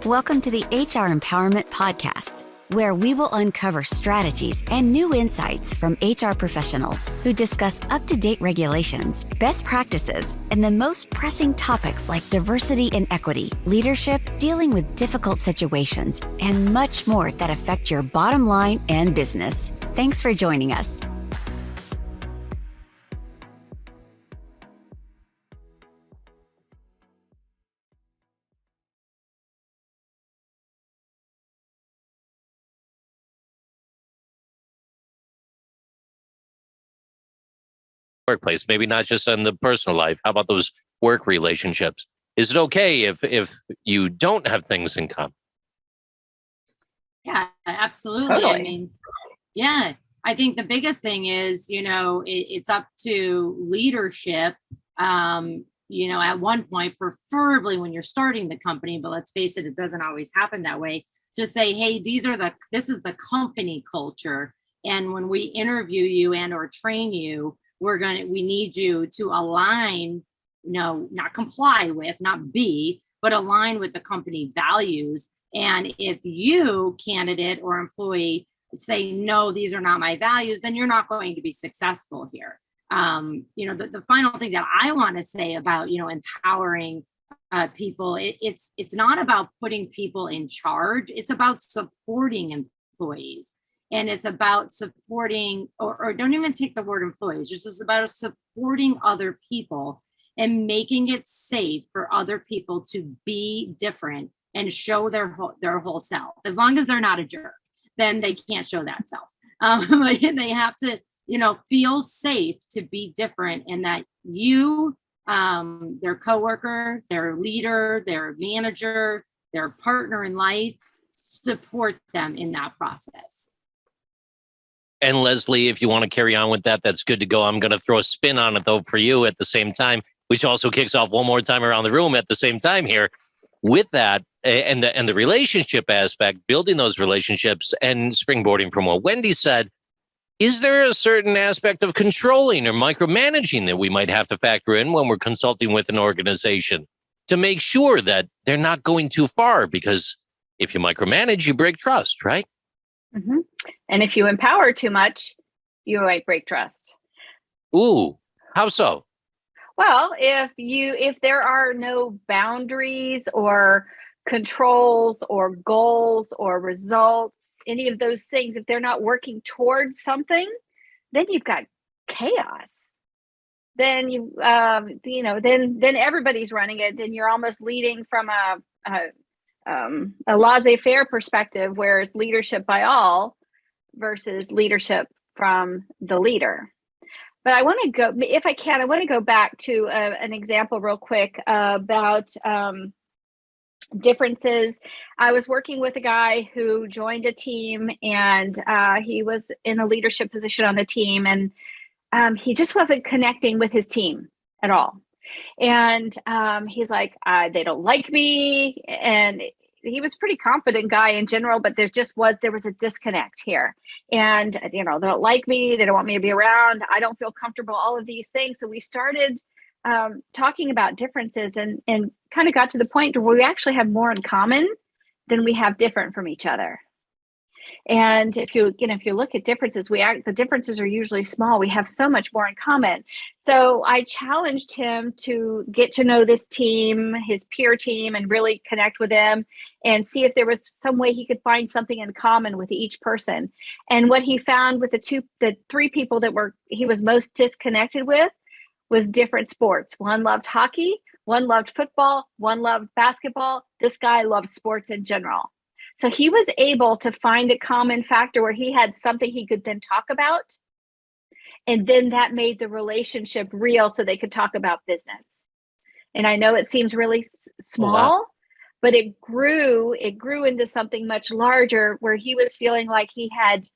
Welcome to the HR Empowerment Podcast, where we will uncover strategies and new insights from HR professionals who discuss up-to-date regulations, best practices, and the most pressing topics like diversity and equity, leadership, dealing with difficult situations, and much more that affect your bottom line and business. Thanks for joining us. Workplace, maybe not just in the personal life. How about those work relationships? Is it okay if you don't have things in common? Yeah, absolutely. Totally. I mean, yeah, I think the biggest thing is, it's up to leadership, at one point, preferably when you're starting the company, but let's face it, it doesn't always happen that way. Just say, hey, this is the company culture. And when we interview you and or train you, we need you to align, not comply with, not be, but align with the company values. And if you, candidate or employee, say, no, these are not my values, then you're not going to be successful here. The final thing that I want to say about, empowering people, it's not about putting people in charge. It's about supporting employees. And it's about supporting, or don't even take the word employees, just about supporting other people and making it safe for other people to be different and show their whole self. As long as they're not a jerk, then they can't show that self. But they have to, feel safe to be different, and that you, their coworker, their leader, their manager, their partner in life, support them in that process. And Leslie, if you want to carry on with that, that's good to go. I'm going to throw a spin on it, though, for you at the same time, which also kicks off one more time around the room at the same time here. With that, and the relationship aspect, building those relationships and springboarding from what Wendy said, is there a certain aspect of controlling or micromanaging that we might have to factor in when we're consulting with an organization to make sure that they're not going too far? Because if you micromanage, you break trust, right? Mm-hmm. And if you empower too much, you might break trust. Ooh, how so? Well, if there are no boundaries or controls or goals or results, any of those things, if they're not working towards something, then you've got chaos. Then then everybody's running it, and you're almost leading from a laissez-faire perspective, where it's leadership by all versus leadership from the leader. But I want to go back to an example real quick about differences. I was working with a guy who joined a team, and he was in a leadership position on the team, and he just wasn't connecting with his team at all. And he's like, they don't like me. And he was a pretty confident guy in general, but there was a disconnect here. And, they don't like me. They don't want me to be around. I don't feel comfortable, all of these things. So we started talking about differences and kind of got to the point where we actually have more in common than we have different from each other. And if you look at differences, the differences are usually small. We have so much more in common. So I challenged him to get to know this team, his peer team, and really connect with them and see if there was some way he could find something in common with each person. And what he found with the three people that he was most disconnected with was different sports. One loved hockey, one loved football, one loved basketball. This guy loved sports in general. So he was able to find a common factor where he had something he could then talk about. And then that made the relationship real, so they could talk about business. And I know it seems really small, but it grew into something much larger, where he was feeling like he had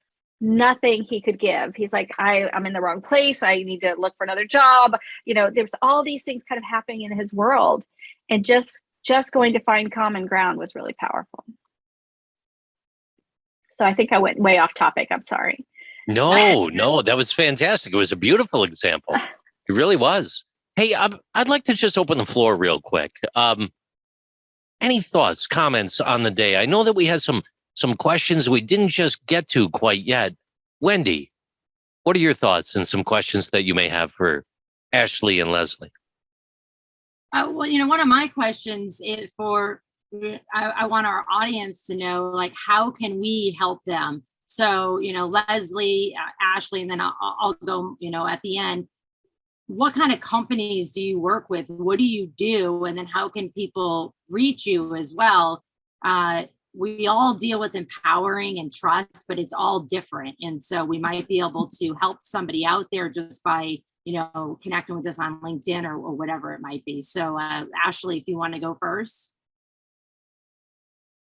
nothing he could give. He's like, I'm in the wrong place. I need to look for another job. There's all these things kind of happening in his world. And just going to find common ground was really powerful. So I think I went way off topic. I'm sorry. No, that was fantastic. It was a beautiful example. It really was. Hey, I'd like to just open the floor real quick. Any thoughts, comments on the day? I know that we had some questions we didn't just get to quite yet. Wendy, what are your thoughts and some questions that you may have for Ashley and Leslie? Well, one of my questions is I want our audience to know, like, how can we help them? So, Leslie, Ashley, and then I'll go, at the end. What kind of companies do you work with? What do you do? And then how can people reach you as well? We all deal with empowering and trust, but it's all different. And so we might be able to help somebody out there just by, connecting with us on LinkedIn or whatever it might be. So Ashley, if you want to go first.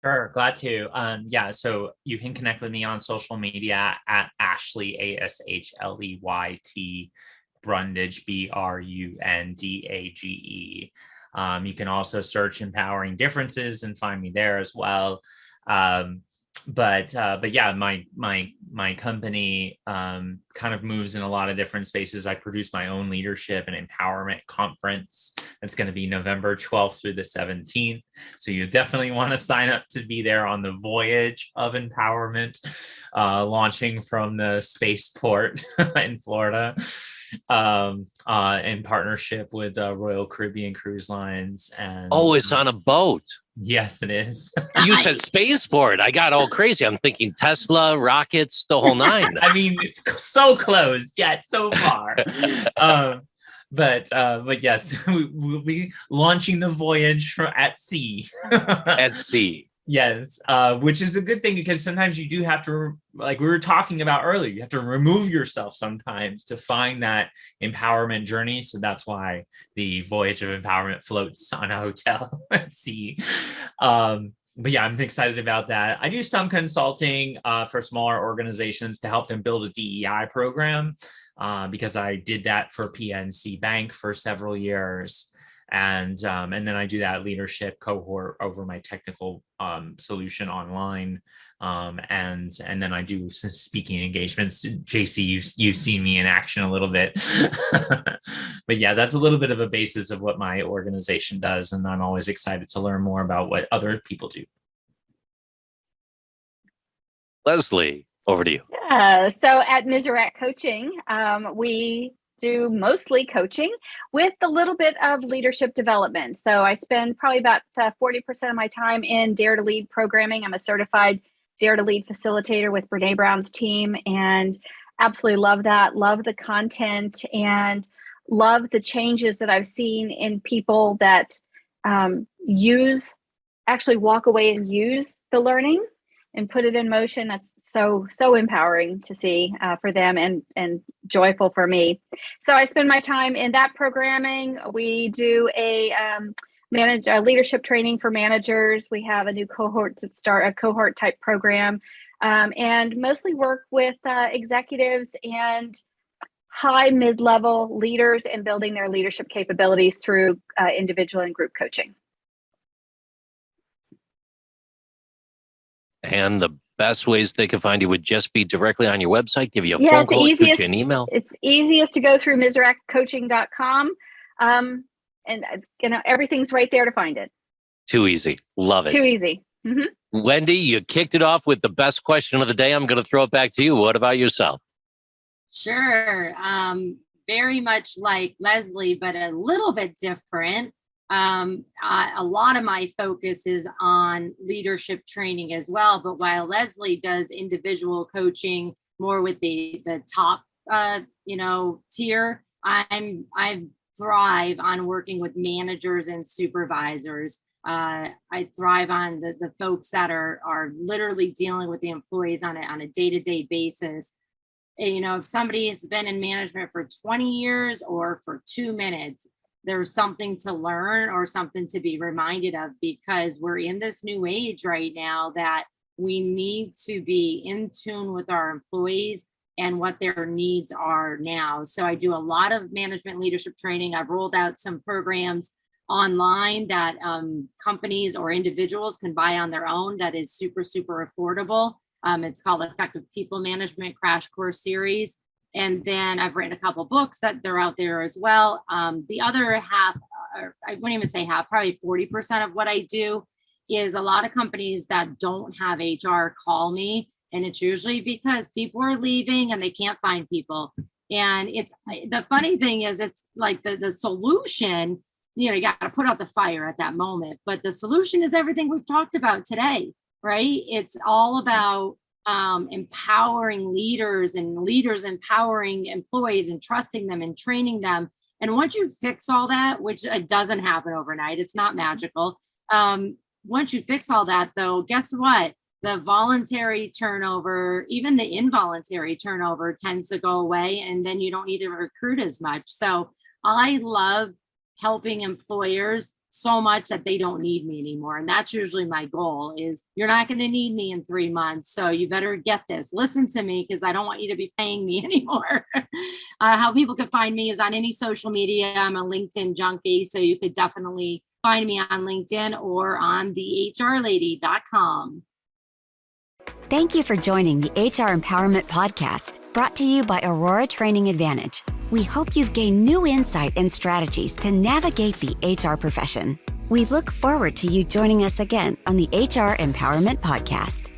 Sure, glad to. So you can connect with me on social media at Ashley, ASHLEYT, Brundage, BRUNDAGE. You can also search Empowering Differences and find me there as well. But yeah, my company kind of moves in a lot of different spaces. I produce my own leadership and empowerment conference. That's going to be November 12th through the 17th. So you definitely want to sign up to be there on the voyage of empowerment, launching from the spaceport in Florida, in partnership with Royal Caribbean Cruise Lines. And it's on a boat. Yes, it is. You said spaceport. I got all crazy. I'm thinking Tesla, rockets, the whole nine. I mean, it's so close yet so far. But yes, we'll be launching the voyage at sea. At sea. Yes, which is a good thing, because sometimes you do have to, like we were talking about earlier, you have to remove yourself sometimes to find that empowerment journey. So that's why the Voyage of Empowerment floats on a hotel at sea. But yeah, I'm excited about that. I do some consulting for smaller organizations to help them build a DEI program, because I did that for PNC Bank for several years. And then I do that leadership cohort over my technical solution online. And then I do some speaking engagements. JC, you've seen me in action a little bit. But yeah, that's a little bit of a basis of what my organization does. And I'm always excited to learn more about what other people do. Leslie, over to you. So at Miserac Coaching, we do mostly coaching with a little bit of leadership development. So I spend probably about 40% of my time in Dare to Lead programming. I'm a certified Dare to Lead facilitator with Brene Brown's team, and absolutely love that. Love the content and love the changes that I've seen in people that actually walk away and use the learning and put it in motion. That's so empowering to see for them and joyful for me. So I spend my time in that programming. We do a leadership training for managers. We have a new cohort type program, and mostly work with executives and high mid-level leaders in building their leadership capabilities through individual and group coaching. And the best ways they can find you would just be directly on your website, give you a phone call, shoot you an email. It's easiest to go through MiseracCoaching.com. And everything's right there to find it. Too easy. Love it. Too easy. Mm-hmm. Wendy, you kicked it off with the best question of the day. I'm going to throw it back to you. What about yourself? Sure. Very much like Leslie, but a little bit different. A lot of my focus is on leadership training as well. But while Leslie does individual coaching more with the top, tier, I thrive on working with managers and supervisors. I thrive on the folks that are literally dealing with the employees on a day-to-day basis. And, if somebody has been in management for 20 years or for 2 minutes, there's something to learn or something to be reminded of, because we're in this new age right now that we need to be in tune with our employees and what their needs are now. So I do a lot of management leadership training. I've rolled out some programs online that companies or individuals can buy on their own that is super affordable. It's called Effective People Management Crash Course Series. And then I've written a couple books that they're out there as well. The other half, or I wouldn't even say half, probably 40% of what I do is a lot of companies that don't have HR call me, and it's usually because people are leaving and they can't find people. And it's the funny thing is, it's like the solution, you got to put out the fire at that moment, but the solution is everything we've talked about today, right? It's all about empowering leaders and leaders empowering employees and trusting them and training them. And once you fix all that, which doesn't happen overnight, it's not magical. Once you fix all that, though, guess what? The voluntary turnover, even the involuntary turnover, tends to go away, and then you don't need to recruit as much. So I love helping employers so much that they don't need me anymore. And that's usually my goal is, you're not going to need me in 3 months. So you better get this. Listen to me, because I don't want you to be paying me anymore. How people can find me is on any social media. I'm a LinkedIn junkie. So you could definitely find me on LinkedIn or on thehrlady.com. Thank you for joining the HR Empowerment Podcast, brought to you by Aurora Training Advantage. We hope you've gained new insight and strategies to navigate the HR profession. We look forward to you joining us again on the HR Empowerment Podcast.